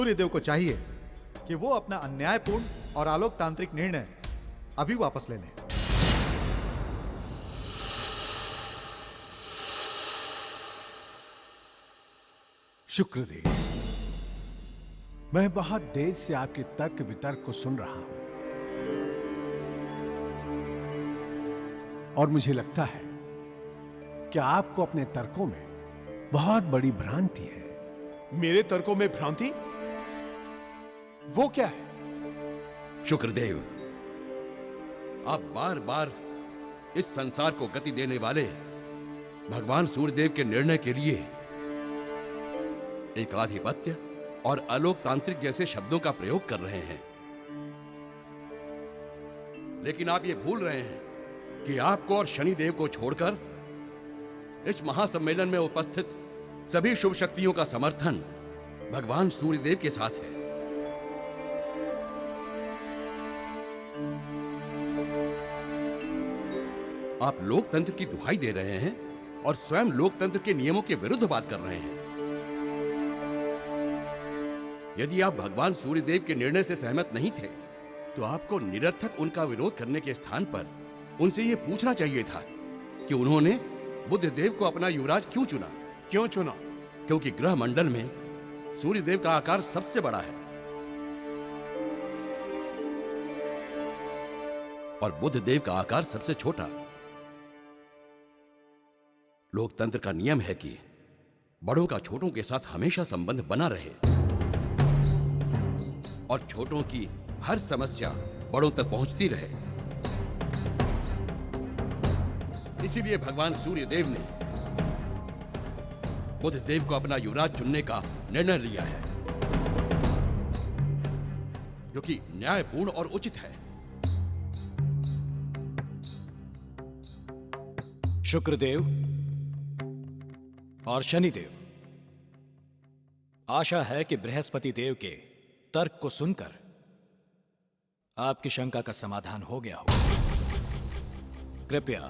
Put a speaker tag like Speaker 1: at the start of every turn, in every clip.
Speaker 1: सूर्यदेव को चाहिए कि वो अपना अन्यायपूर्ण और आलोकतांत्रिक निर्णय अभी वापस ले लें।
Speaker 2: शुक्रदेव, मैं बहुत देर से आपके तर्क वितर्क को सुन रहा हूं और मुझे लगता है कि आपको अपने तर्कों में बहुत बड़ी भ्रांति है।
Speaker 3: मेरे तर्कों में भ्रांति? वो क्या है?
Speaker 4: शुक्रदेव, आप बार बार इस संसार को गति देने वाले भगवान सूर्यदेव के निर्णय के लिए एकाधिपत्य और अलोकतांत्रिक जैसे शब्दों का प्रयोग कर रहे हैं, लेकिन आप ये भूल रहे हैं कि आपको और शनिदेव को छोड़कर इस महासम्मेलन में उपस्थित सभी शुभ शक्तियों का समर्थन भगवान सूर्यदेव के साथ है। आप लोकतंत्र की दुहाई दे रहे हैं और स्वयं लोकतंत्र के नियमों के विरुद्ध बात कर रहे हैं। यदि आप भगवान सूर्यदेव के निर्णय से सहमत नहीं थे, तो आपको निरर्थक उनका विरोध करने के स्थान पर उनसे यह पूछना चाहिए था कि उन्होंने बुधदेव को अपना युवराज क्यों चुना।
Speaker 3: क्यों चुना?
Speaker 4: क्योंकि ग्रह मंडल में सूर्यदेव का आकार सबसे बड़ा है और बुधदेव का आकार सबसे छोटा। लोकतंत्र का नियम है कि बड़ों का छोटों के साथ हमेशा संबंध बना रहे और छोटों की हर समस्या बड़ों तक पहुंचती रहे। इसीलिए भगवान सूर्यदेव ने बुधदेव को अपना युवराज चुनने का निर्णय लिया है, जो कि न्यायपूर्ण और उचित है।
Speaker 5: शुक्रदेव और शनिदेव, आशा है कि बृहस्पति देव के तर्क को सुनकर आपकी शंका का समाधान हो गया होगा। कृपया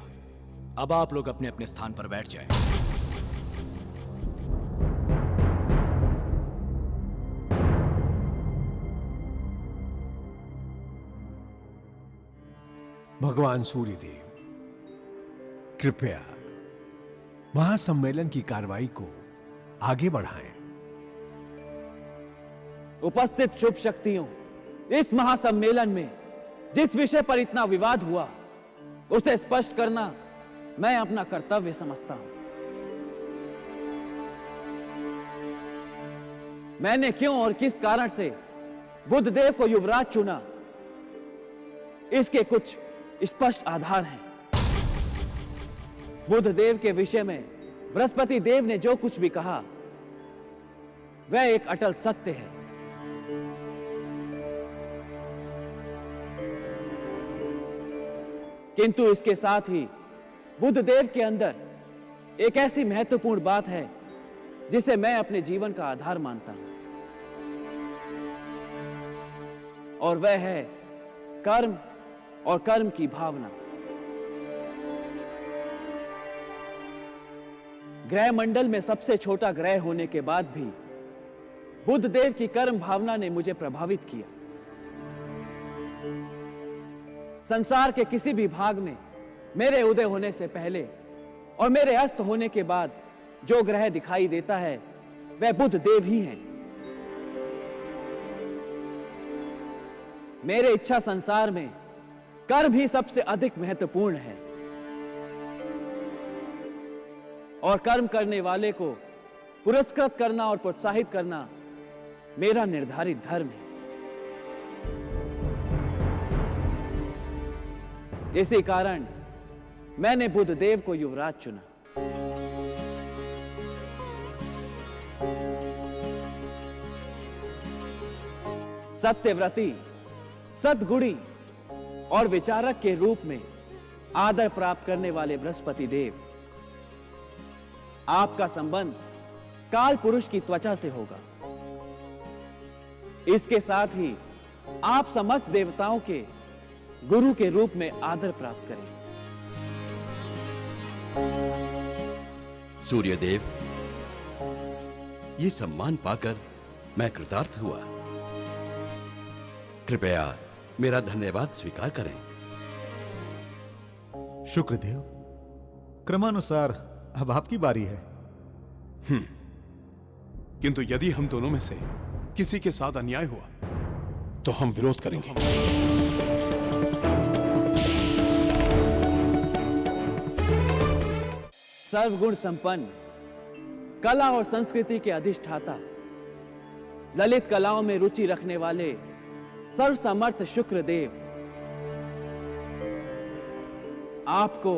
Speaker 5: अब आप लोग अपने अपने स्थान पर बैठ जाएं।
Speaker 2: भगवान सूर्यदेव, कृपया महासम्मेलन की कार्रवाई को आगे बढ़ाएं।
Speaker 6: उपस्थित शुभ शक्तियों, इस महासम्मेलन में जिस विषय पर इतना विवाद हुआ उसे स्पष्ट करना मैं अपना कर्तव्य समझता हूं। मैंने क्यों और किस कारण से बुधदेव को युवराज चुना, इसके कुछ स्पष्ट आधार हैं। बुधदेव के विषय में बृहस्पति देव ने जो कुछ भी कहा वह एक अटल सत्य है। किंतु इसके साथ ही बुधदेव के अंदर एक ऐसी महत्वपूर्ण बात है जिसे मैं अपने जीवन का आधार मानता हूं, और वह है कर्म और कर्म की भावना। ग्रह मंडल में सबसे छोटा ग्रह होने के बाद भी बुधदेव की कर्म भावना ने मुझे प्रभावित किया। संसार के किसी भी भाग में मेरे उदय होने से पहले और मेरे अस्त होने के बाद जो ग्रह दिखाई देता है वह बुधदेव ही है। मेरे इच्छा संसार में कर्म ही सबसे अधिक महत्वपूर्ण है और कर्म करने वाले को पुरस्कृत करना और प्रोत्साहित करना मेरा निर्धारित धर्म है। इसी कारण मैंने बुधदेव को युवराज चुना। सत्यव्रती, सद्गुणी और विचारक के रूप में आदर प्राप्त करने वाले बृहस्पति देव, आपका संबंध काल पुरुष की त्वचा से होगा। इसके साथ ही आप समस्त देवताओं के गुरु के रूप में आदर प्राप्त करें।
Speaker 4: सूर्यदेव, ये सम्मान पाकर मैं कृतार्थ हुआ। कृपया मेरा धन्यवाद स्वीकार करें।
Speaker 1: शुक्रदेव, क्रमानुसार अब आपकी बारी है।
Speaker 3: किंतु यदि हम दोनों में से किसी के साथ अन्याय हुआ तो हम विरोध करेंगे।
Speaker 6: सर्वगुण संपन्न, कला और संस्कृति के अधिष्ठाता, ललित कलाओं में रुचि रखने वाले सर्वसमर्थ शुक्रदेव, आपको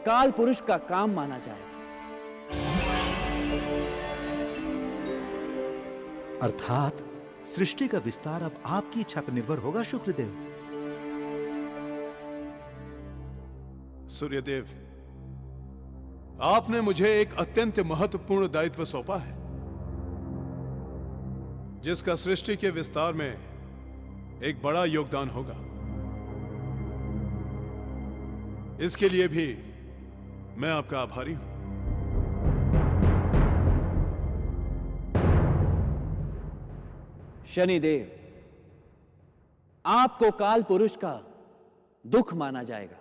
Speaker 6: काल पुरुष का काम माना जाएगा।
Speaker 1: अर्थात सृष्टि का विस्तार अब आपकी इच्छा पर निर्भर होगा शुक्रदेव।
Speaker 3: सूर्यदेव, आपने मुझे एक अत्यंत महत्वपूर्ण दायित्व सौंपा है, जिसका सृष्टि के विस्तार में एक बड़ा योगदान होगा। इसके लिए भी मैं आपका आभारी हूं।
Speaker 6: शनिदेव, आपको काल पुरुष का दुख माना जाएगा।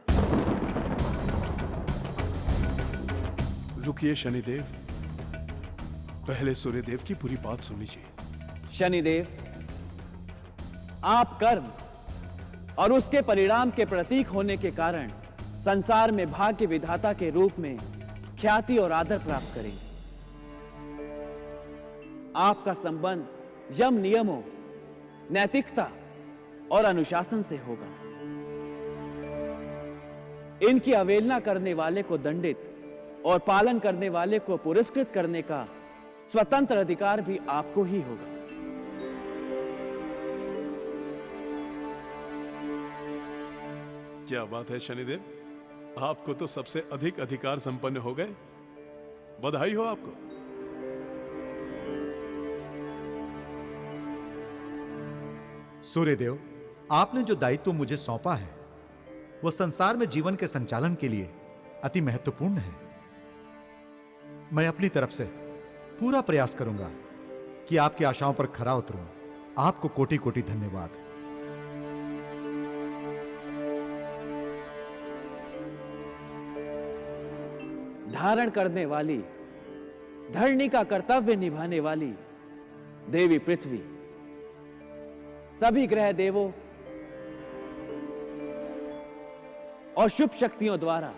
Speaker 3: रुकिए शनिदेव, पहले सूर्यदेव की पूरी बात सुन लीजिए।
Speaker 6: शनिदेव, आप कर्म और उसके परिणाम के प्रतीक होने के कारण संसार में भाग्य विधाता के रूप में ख्याति और आदर प्राप्त करेंगे। आपका संबंध यम नियमों, नैतिकता और अनुशासन से होगा। इनकी अवहेलना करने वाले को दंडित और पालन करने वाले को पुरस्कृत करने का स्वतंत्र अधिकार भी आपको ही होगा।
Speaker 3: क्या बात है शनिदेव, आपको तो सबसे अधिक अधिकार संपन्न हो गए। बधाई हो आपको।
Speaker 1: सूर्यदेव, आपने जो दायित्व मुझे सौंपा है वह संसार में जीवन के संचालन के लिए अति महत्वपूर्ण है। मैं अपनी तरफ से पूरा प्रयास करूंगा कि आपकी आशाओं पर खरा उतरूं। आपको कोटि कोटि धन्यवाद।
Speaker 6: धारण करने वाली, धरणी का कर्तव्य निभाने वाली देवी पृथ्वी सभी ग्रह देवों और शुभ शक्तियों द्वारा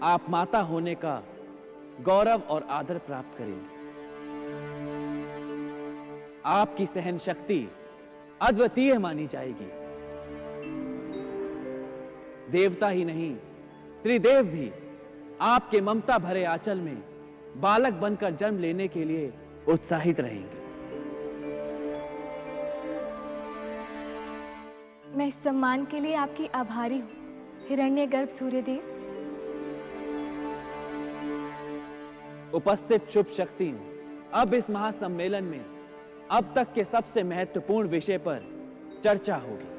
Speaker 6: आप माता होने का गौरव और आदर प्राप्त करेंगे। आपकी सहन शक्ति अद्वितीय मानी जाएगी। देवता ही नहीं, त्रिदेव भी आपके ममता भरे आंचल में बालक बनकर जन्म लेने के लिए उत्साहित रहेंगे।
Speaker 7: मैं इस सम्मान के लिए आपकी आभारी हूँ हिरण्यगर्भ सूर्यदेव।
Speaker 6: उपस्थित शुभ शक्तियों, अब इस महासम्मेलन में अब तक के सबसे महत्वपूर्ण विषय पर चर्चा होगी।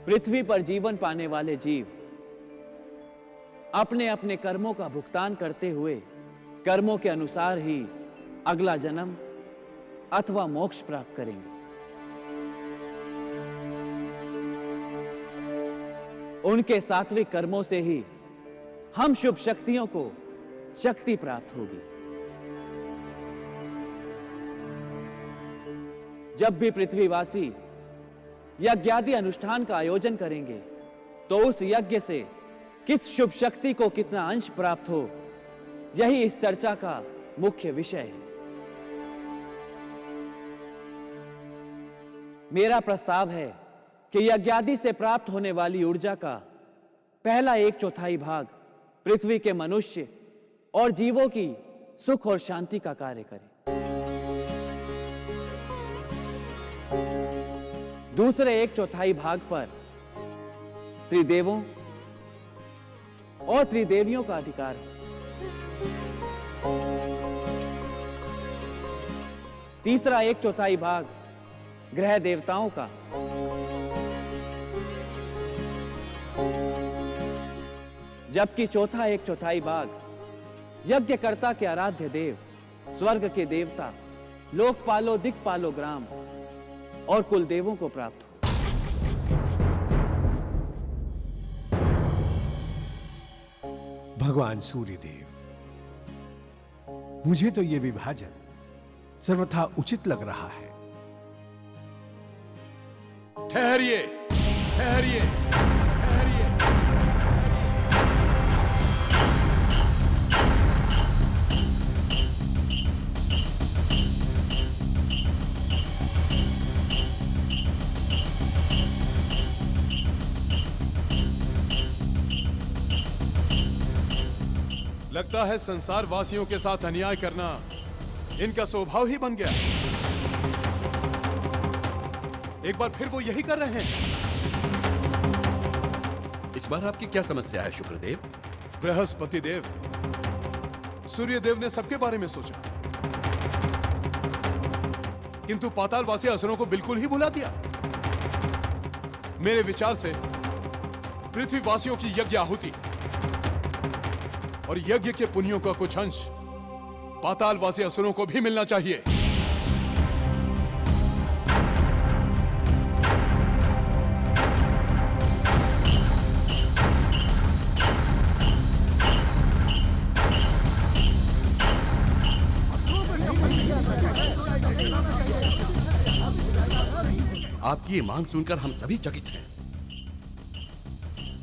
Speaker 6: पृथ्वी पर जीवन पाने वाले जीव अपने अपने कर्मों का भुगतान करते हुए कर्मों के अनुसार ही अगला जन्म अथवा मोक्ष प्राप्त करेंगे। उनके सात्विक कर्मों से ही हम शुभ शक्तियों को शक्ति प्राप्त होगी। जब भी पृथ्वीवासी यज्ञादि अनुष्ठान का आयोजन करेंगे तो उस यज्ञ से किस शुभ शक्ति को कितना अंश प्राप्त हो, यही इस चर्चा का मुख्य विषय है। मेरा प्रस्ताव है कि यज्ञादि से प्राप्त होने वाली ऊर्जा का पहला 1/4 भाग पृथ्वी के मनुष्य और जीवों की सुख और शांति का कार्य करे। दूसरे 1/4 भाग पर त्रिदेवों और त्रिदेवियों का अधिकार है। तीसरा 1/4 भाग ग्रह देवताओं का जबकि चौथा एक चौथाई भाग यज्ञकर्ता के आराध्य देव, स्वर्ग के देवता, लोकपालो दिक्पालो ग्राम और कुल देवों को प्राप्त हो।
Speaker 2: भगवान सूर्यदेव, मुझे तो यह विभाजन सर्वथा उचित लग रहा है।
Speaker 3: ठहरिए, ठहरिए, ठहरिए। लगता है संसार वासियों के साथ अन्याय करना इनका स्वभाव ही बन गया। एक बार फिर वो यही कर रहे हैं।
Speaker 4: इस बार आपकी क्या समस्या है शुक्रदेव?
Speaker 3: बृहस्पति देव, सूर्यदेव ने सबके बारे में सोचा, किंतु पातालवासी असुरों को बिल्कुल ही भुला दिया। मेरे विचार से पृथ्वीवासियों की यज्ञ आहुति और यज्ञ के पुण्यों का कुछ अंश पातालवासी असुरों को भी मिलना चाहिए।
Speaker 4: आपकी ये मांग सुनकर हम सभी चकित हैं।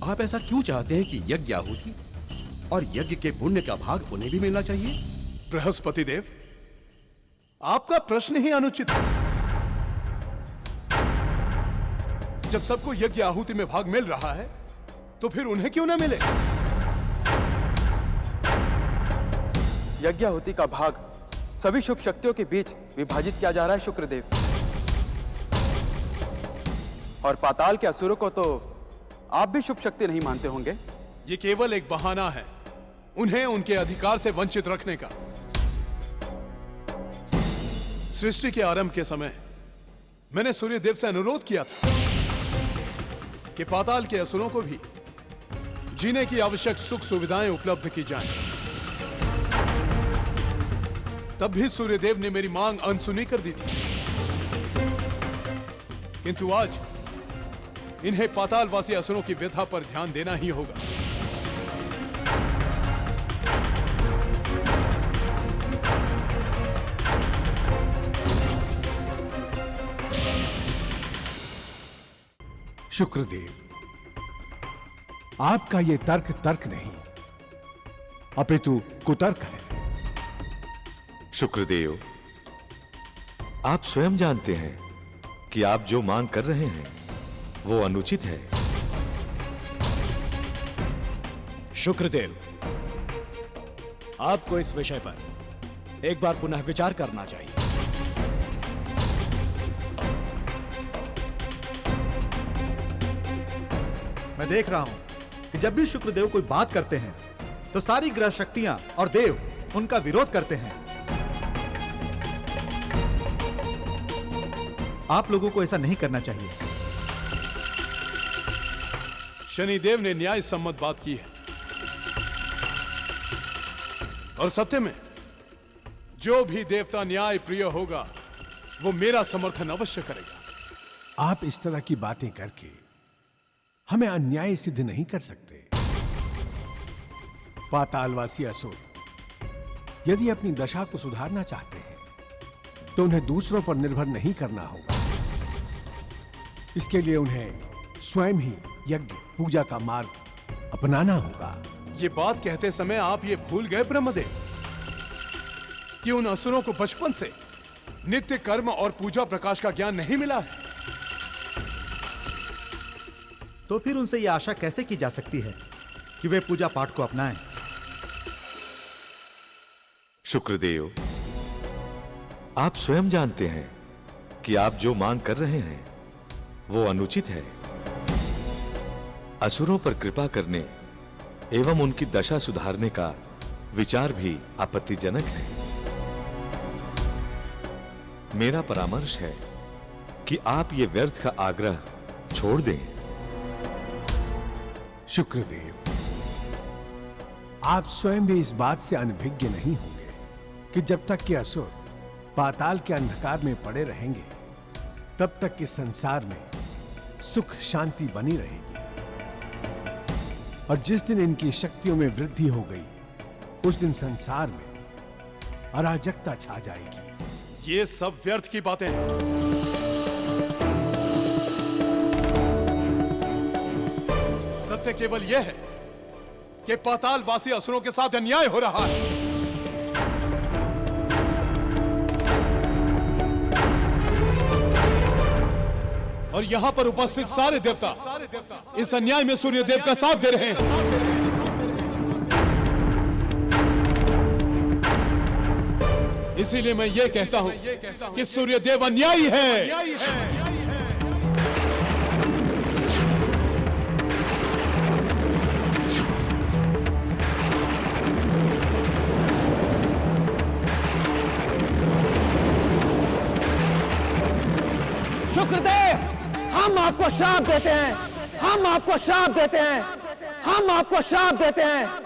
Speaker 4: आप ऐसा क्यों चाहते हैं कि यज्ञ आहुति और यज्ञ के पुण्य का भाग उन्हें भी मिलना चाहिए?
Speaker 3: बृहस्पति देव, आपका प्रश्न ही अनुचित है। जब सबको यज्ञ आहुति में भाग मिल रहा है तो फिर उन्हें क्यों ना मिले?
Speaker 8: यज्ञाहुति का भाग सभी शुभ शक्तियों के बीच विभाजित किया जा रहा है शुक्रदेव, और पाताल के असुरों को तो आप भी शुभ शक्ति नहीं मानते होंगे।
Speaker 3: ये केवल एक बहाना है उन्हें उनके अधिकार से वंचित रखने का। सृष्टि के आरंभ के समय मैंने सूर्यदेव से अनुरोध किया था कि पाताल के असुरों को भी जीने की आवश्यक सुख सुविधाएं उपलब्ध की जाएं। तब भी सूर्यदेव ने मेरी मांग अनसुनी कर दी थी, किंतु आज इन्हें पातालवासी असुरों की व्यथा पर ध्यान देना ही होगा।
Speaker 2: शुक्रदेव, आपका यह तर्क तर्क नहीं अपितु कुतर्क है।
Speaker 9: शुक्रदेव, आप स्वयं जानते हैं कि आप जो मांग कर रहे हैं वो अनुचित है।
Speaker 5: शुक्रदेव, आपको इस विषय पर एक बार पुनः विचार करना चाहिए।
Speaker 1: मैं देख रहा हूं कि जब भी शुक्रदेव कोई बात करते हैं तो सारी ग्रह शक्तियां और देव उनका विरोध करते हैं। आप लोगों को ऐसा नहीं करना चाहिए।
Speaker 3: शनिदेव ने न्याय सम्मत बात की है और सत्य में जो भी देवता न्याय प्रिय होगा वो मेरा समर्थन अवश्य करेगा।
Speaker 2: आप इस तरह की बातें करके हमें अन्याय सिद्ध नहीं कर सकते। पातालवासी असुर यदि अपनी दशा को सुधारना चाहते हैं तो उन्हें दूसरों पर निर्भर नहीं करना होगा। इसके लिए उन्हें स्वयं ही यज्ञ पूजा का मार्ग अपनाना होगा।
Speaker 3: ये बात कहते समय आप ये भूल गए ब्रह्मदेव कि उन असुरों को बचपन से नित्य कर्म और पूजा प्रकाश का ज्ञान नहीं मिला है।
Speaker 1: तो फिर उनसे यह आशा कैसे की जा सकती है कि वे पूजा पाठ को अपनाएं?
Speaker 9: शुक्रदेव, आप स्वयं जानते हैं कि आप जो मांग कर रहे हैं वो अनुचित है। असुरों पर कृपा करने एवं उनकी दशा सुधारने का विचार भी आपत्तिजनक है। मेरा परामर्श है कि आप ये व्यर्थ का आग्रह छोड़ दें।
Speaker 2: शुक्रदेव, आप स्वयं भी इस बात से अनभिज्ञ नहीं होंगे कि जब तक कि असुर पाताल के अंधकार में पड़े रहेंगे, तब तक कि संसार में सुख शांति बनी रहेगी। और जिस दिन इनकी शक्तियों में वृद्धि हो गई, उस दिन संसार में अराजकता छा जाएगी।
Speaker 3: ये सब व्यर्थ की बातें हैं। सत्य केवल यह है कि पातालवासी असुरों के साथ अन्याय हो रहा है। और यहां पर उपस्थित सारे देवता इस अन्याय में सूर्यदेव का साथ दे रहे हैं। इसीलिए मैं ये कहता हूं कि सूर्यदेव अन्यायी है।
Speaker 6: शुक्रदेव, हम आपको श्राप देते हैं, हम आपको श्राप देते हैं, हम आपको श्राप देते हैं।